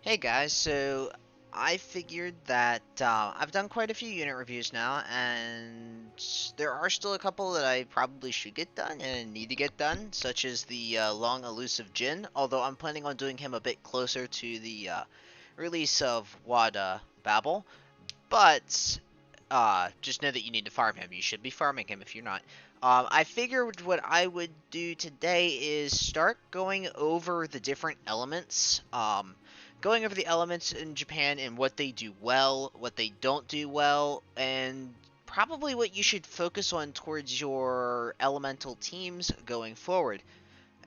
Hey guys, so I figured that I've done quite a few unit reviews now, and there are still a couple that I probably should get done and need to get done, such as the long elusive Jin, although I'm planning on doing him a bit closer to the release of Wada Babel. But just know that you need to farm him. You should be farming him if you're not. I figured what I would do today is start going over the different elements. Going over the elements in Japan and what they do well, what they don't do well, and probably what you should focus on towards your elemental teams going forward.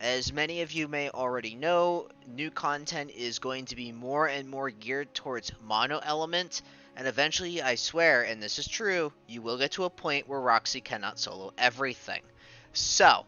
As many of you may already know, new content is going to be more and more geared towards mono element, and eventually, I swear, and this is true, you will get to a point where Roxy cannot solo everything. So,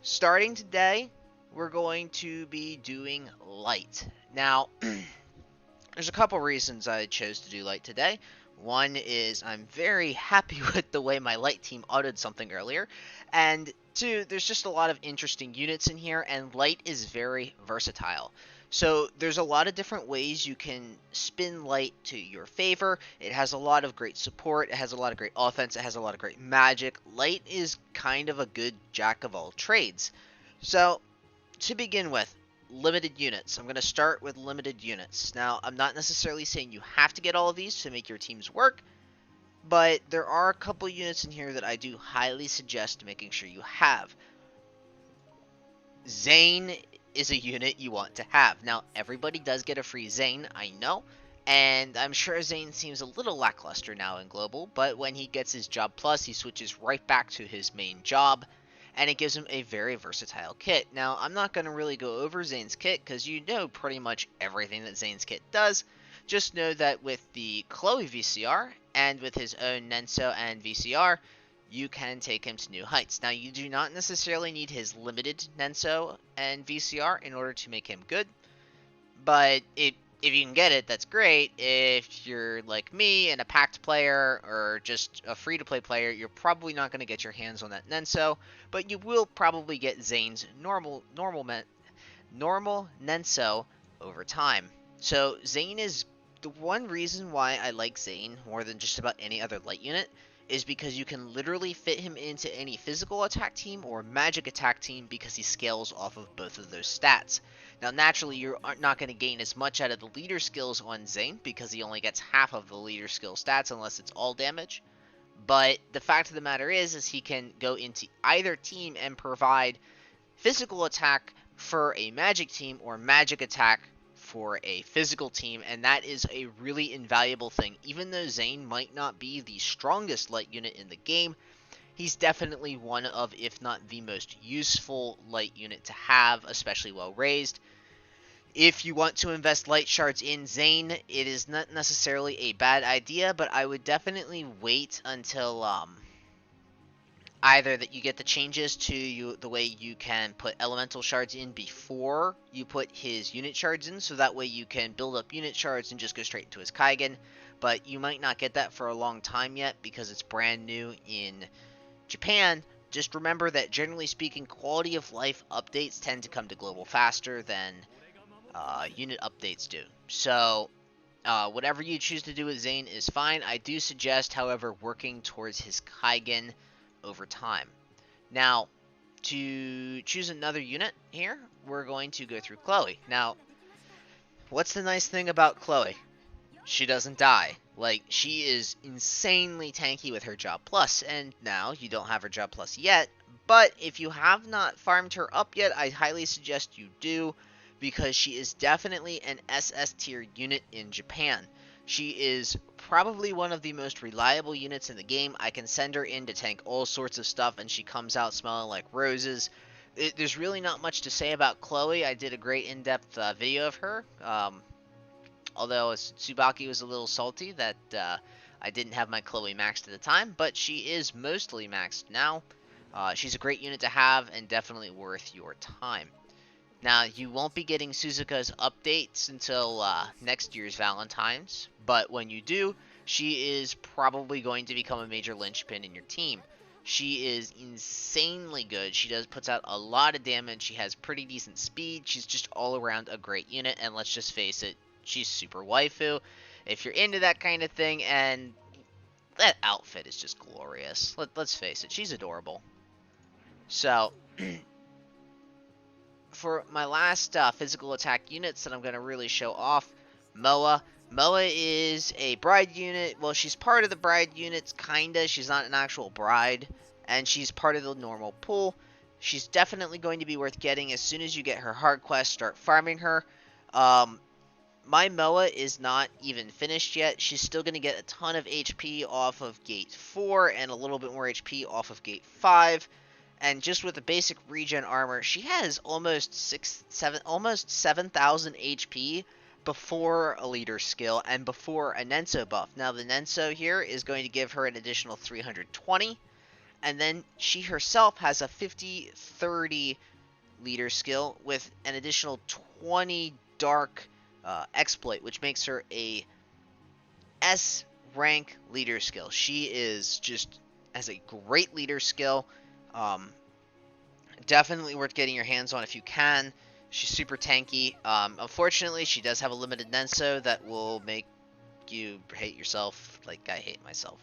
starting today, we're going to be doing light. Now, there's a couple reasons I chose to do light today. One is I'm very happy with the way my light team autoed something earlier, and two, there's just a lot of interesting units in here, and light is very versatile. So there's a lot of different ways you can spin light to your favor. It has a lot of great support, it has a lot of great offense, it has a lot of great magic. Light is kind of a good jack of all trades. So to begin with, limited units. I'm going to start with limited units. Now, I'm not necessarily saying you have to get all of these to make your teams work, but there are a couple units in here that I do highly suggest making sure you have. Zane is a unit you want to have. Now, everybody does get a free Zane, I know, and I'm sure Zane seems a little lackluster now in Global, but when he gets his job plus, he switches right back to his main job, and it gives him a very versatile kit. Now, I'm not going to really go over Zane's kit, because you know pretty much everything that Zane's kit does. Just know that with the Chloe VCR, and with his own Nenso and VCR, you can take him to new heights. Now, you do not necessarily need his limited Nenso and VCR in order to make him good, but if you can get it, that's great. If you're like me and a packed player or just a free-to-play player, you're probably not going to get your hands on that Nenso, but you will probably get Zane's normal Nenso over time. So Zane is the one reason why I like Zane more than just about any other light unit is because you can literally fit him into any physical attack team or magic attack team because he scales off of both of those stats. Now, naturally, you're not going to gain as much out of the leader skills on Zane because he only gets half of the leader skill stats unless it's all damage. But the fact of the matter is he can go into either team and provide physical attack for a magic team or magic attack for a physical team, and that is a really invaluable thing. Even though Zane might not be the strongest light unit in the game, he's definitely one of, if not the most useful light unit to have, especially well raised. If you want to invest light shards in Zane, it is not necessarily a bad idea, but I would definitely wait until either that you get the changes to the way you can put elemental shards in before you put his unit shards in, so that way you can build up unit shards and just go straight into his Kaigen. But you might not get that for a long time yet because it's brand new in Japan. Just remember that generally speaking, quality of life updates tend to come to global faster than unit updates do. So whatever you choose to do with Zane is fine. I do suggest, however, working towards his Kaigen over time. Now, to choose another unit here, we're going to go through Chloe. Now, what's the nice thing about Chloe? She doesn't die. Like, she is insanely tanky with her job plus, and now you don't have her job plus yet, but if you have not farmed her up yet, I highly suggest you do, because she is definitely an SS tier unit in Japan. She is probably one of the most reliable units in the game. I can send her in to tank all sorts of stuff, and she comes out smelling like roses. There's really not much to say about Chloe. I did a great in-depth video of her. Although Tsubaki was a little salty that I didn't have my Chloe maxed at the time, but she is mostly maxed now. She's a great unit to have and definitely worth your time. Now, you won't be getting Suzuka's updates until next year's Valentine's, but when you do, she is probably going to become a major linchpin in your team. She is insanely good. She puts out a lot of damage. She has pretty decent speed. She's just all around a great unit, and let's just face it, she's super waifu. If you're into that kind of thing, and that outfit is just glorious. Let's face it, she's adorable. So, for my last physical attack units that I'm going to really show off, Moa. Moa is a bride unit. Well, she's part of the bride units, kinda. She's not an actual bride, and she's part of the normal pool. She's definitely going to be worth getting as soon as you get her hard quest, start farming her. Um, my Moa is not even finished yet. She's still going to get a ton of HP off of Gate 4 and a little bit more HP off of Gate 5. And just with the basic regen armor, she has almost 7,000 HP before a leader skill and before a Nenso buff. Now the Nenso here is going to give her an additional 320, and then she herself has a 50-30 leader skill with an additional 20 dark exploit, which makes her a S rank leader skill. She is just as a great leader skill. Definitely worth getting your hands on if you can. She's super tanky. Unfortunately, she does have a limited Nenso that will make you hate yourself like I hate myself.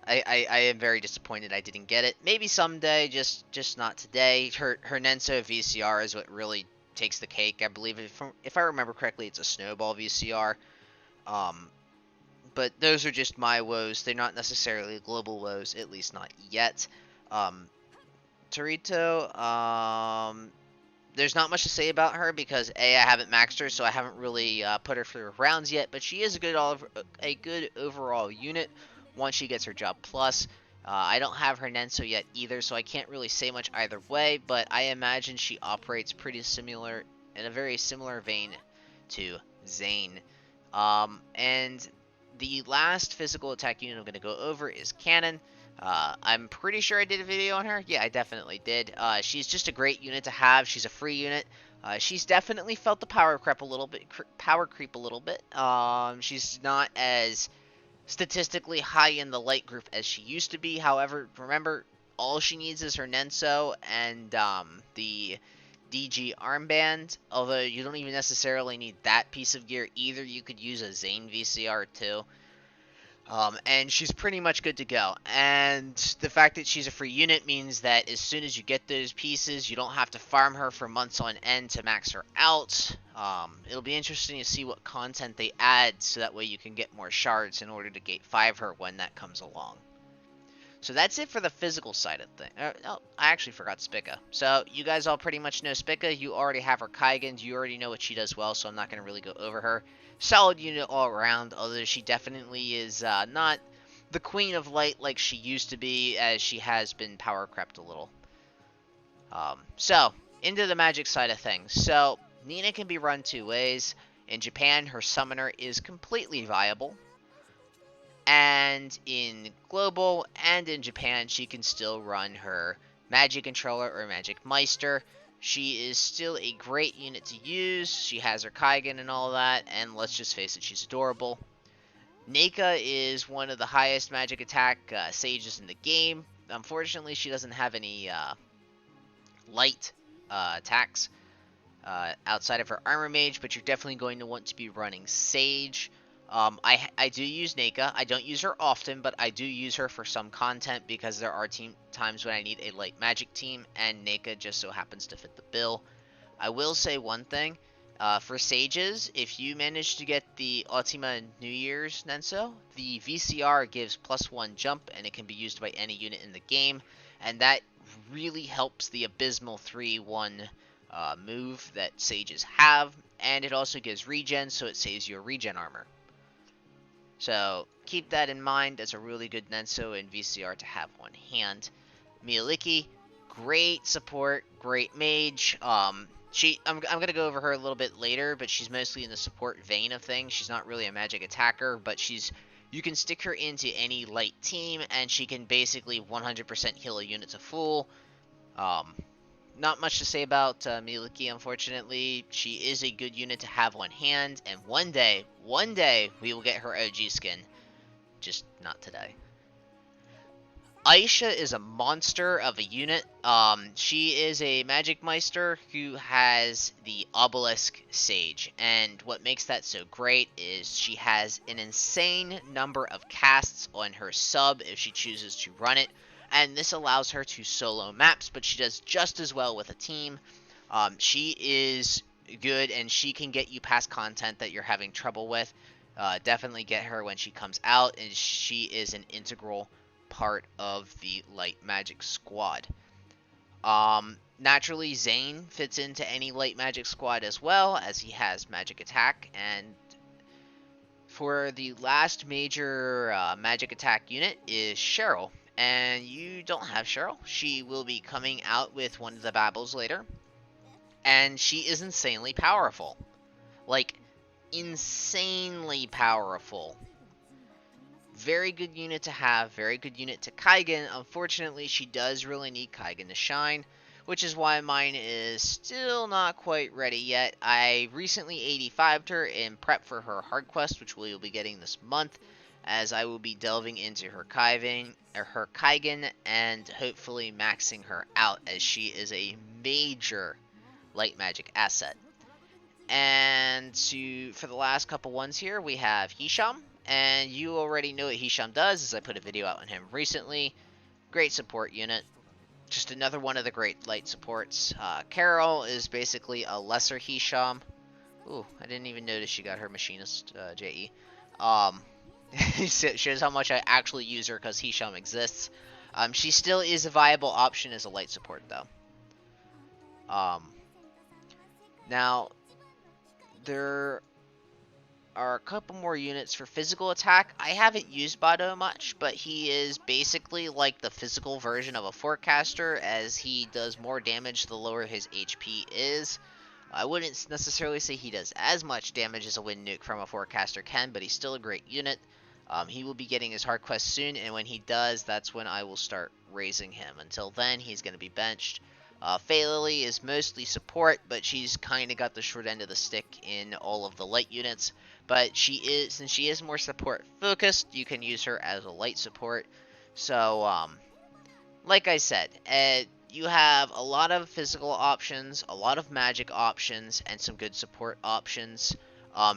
I am very disappointed I didn't get it. Maybe someday, just not today. Her Nenso VCR is what really takes the cake. I believe if I remember correctly, it's a snowball VCR. But those are just my woes. They're not necessarily global woes, at least not yet. Torito, there's not much to say about her because I haven't maxed her, so I haven't really put her through rounds yet. But she is a good overall unit once she gets her job plus. I don't have her Nenso yet either, so I can't really say much either way. But I imagine she operates pretty similar in a very similar vein to Zane. And the last physical attack unit I'm going to go over is Cannon. I'm pretty sure I did a video on her. Yeah, I definitely did. She's just a great unit to have. She's a free unit. She's definitely felt the power creep a little bit. She's not as statistically high in the light group as she used to be. However, remember, all she needs is her Nenso and the DG armband. Although you don't even necessarily need that piece of gear either. You could use a Zane VCR too. And she's pretty much good to go. And the fact that she's a free unit means that as soon as you get those pieces, you don't have to farm her for months on end to max her out. It'll be interesting to see what content they add so that way you can get more shards in order to gate 5 her when that comes along. So that's it for the physical side of things. Oh, I actually forgot Spica. So you guys all pretty much know Spica. You already have her Kaigans. You already know what she does well, so I'm not going to really go over her. Solid unit all around, although she definitely is not the Queen of Light like she used to be, as she has been power crept a little. So, into the magic side of things. So, Nina can be run 2 ways. In Japan, her summoner is completely viable. And in Global and in Japan, she can still run her Magic Controller or Magic Meister. She is still a great unit to use. She has her Kaigan and all that, and let's just face it, she's adorable. Neka is one of the highest magic attack sages in the game. Unfortunately, she doesn't have any light attacks outside of her Armor Mage, but you're definitely going to want to be running Sage. I do use Neka. I don't use her often, but I do use her for some content because there are times when I need a light magic team, and Neka just so happens to fit the bill. I will say one thing. For Sages, if you manage to get the Ultima New Year's Nenso, the VCR gives +1 jump, and it can be used by any unit in the game, and that really helps the abysmal 3-1 move that Sages have, and it also gives regen, so it saves your regen armor. So keep that in mind as a really good Nenso and VCR to have on hand. Miyaliki, great support, great mage. I'm gonna go over her a little bit later, but she's mostly in the support vein of things. She's not really a magic attacker, but you can stick her into any light team, and she can basically 100% heal a unit to full. Not much to say about Miyaliki, unfortunately. She is a good unit to have on hand, and one day, we will get her OG skin. Just not today. Aisha is a monster of a unit. She is a magic meister who has the obelisk sage, and what makes that so great is she has an insane number of casts on her sub if she chooses to run it, and this allows her to solo maps, but she does just as well with a team. She is good, and she can get you past content that you're having trouble with. Definitely get her when she comes out, and she is an integral part of the light magic squad. Naturally, Zane fits into any light magic squad as well, as he has magic attack. And for the last major magic attack unit is Cheryl. And you don't have Cheryl. She will be coming out with one of the babbles later. And she is insanely powerful. Like, insanely powerful. Very good unit to have, very good unit to Kaigen. Unfortunately, she does really need Kaigen to shine, which is why mine is still not quite ready yet. I recently 85'd her in prep for her hard quest, which we will be getting this month, as I will be delving into her Kaigen and hopefully maxing her out, as she is a major light magic asset. And for the last couple ones here, we have Hisham. And you already know what Hisham does, as I put a video out on him recently. Great support unit. Just another one of the great light supports. Carol is basically a lesser Hisham. Ooh, I didn't even notice she got her machinist JE. Shows how much I actually use her because Hisham exists. She still is a viable option as a light support, though. Now, there are a couple more units for physical attack. I haven't used Bado much, but he is basically like the physical version of a forecaster, as he does more damage the lower his HP is. I wouldn't necessarily say he does as much damage as a wind nuke from a forecaster can, but he's still a great unit. He will be getting his hard quest soon, and when he does, that's when I will start raising him. Until then, he's going to be benched. Phalily is mostly support, but she's kind of got the short end of the stick in all of the light units. But since she is more support focused, you can use her as a light support. So, like I said, you have a lot of physical options, a lot of magic options, and some good support options.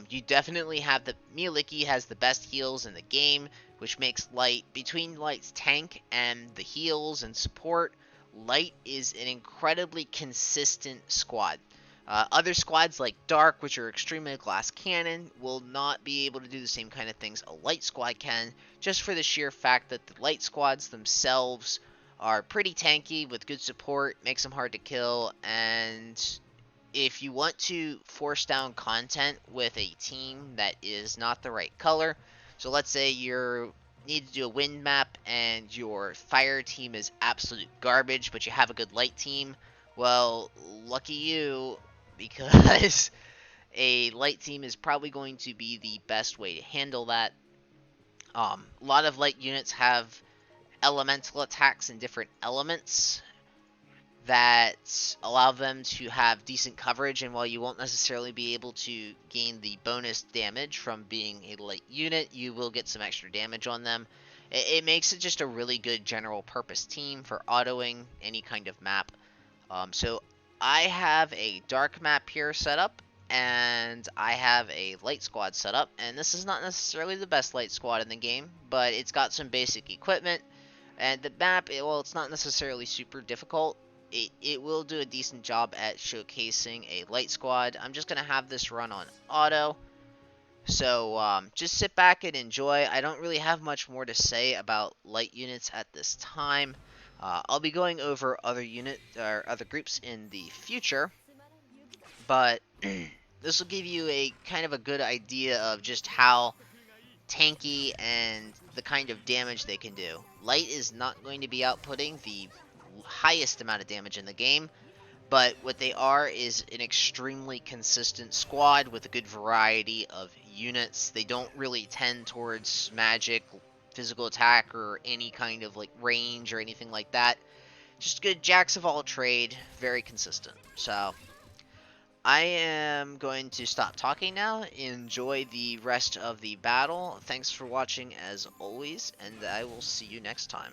You definitely have Mieliki has the best heals in the game, which makes Light, between Light's tank and the heals and support, Light is an incredibly consistent squad. Other squads like Dark, which are extremely glass cannon, will not be able to do the same kind of things a light squad can, just for the sheer fact that the light squads themselves are pretty tanky with good support, makes them hard to kill, and if you want to force down content with a team that is not the right color, so let's say you need to do a wind map and your fire team is absolute garbage, but you have a good light team, well, lucky you, because a light team is probably going to be the best way to handle that. A lot of light units have elemental attacks in different elements that allow them to have decent coverage, and while you won't necessarily be able to gain the bonus damage from being a light unit, you will get some extra damage on them. It makes it just a really good general purpose team for autoing any kind of map. So I have a dark map here set up, and I have a light squad set up, and this is not necessarily the best light squad in the game, but it's got some basic equipment, and the map, well, it's not necessarily super difficult. It will do a decent job at showcasing a light squad. I'm just going to have this run on auto. So just sit back and enjoy. I don't really have much more to say about light units at this time. I'll be going over other other groups in the future, but this will give you a kind of a good idea of just how tanky and the kind of damage they can do. Light is not going to be outputting the highest amount of damage in the game, but what they are is an extremely consistent squad with a good variety of units. They don't really tend towards magic, physical attack, or any kind of like range or anything like that. Just good jacks of all trade, very consistent. So I am going to stop talking now. Enjoy the rest of the battle. Thanks for watching as always, and I will see you next time.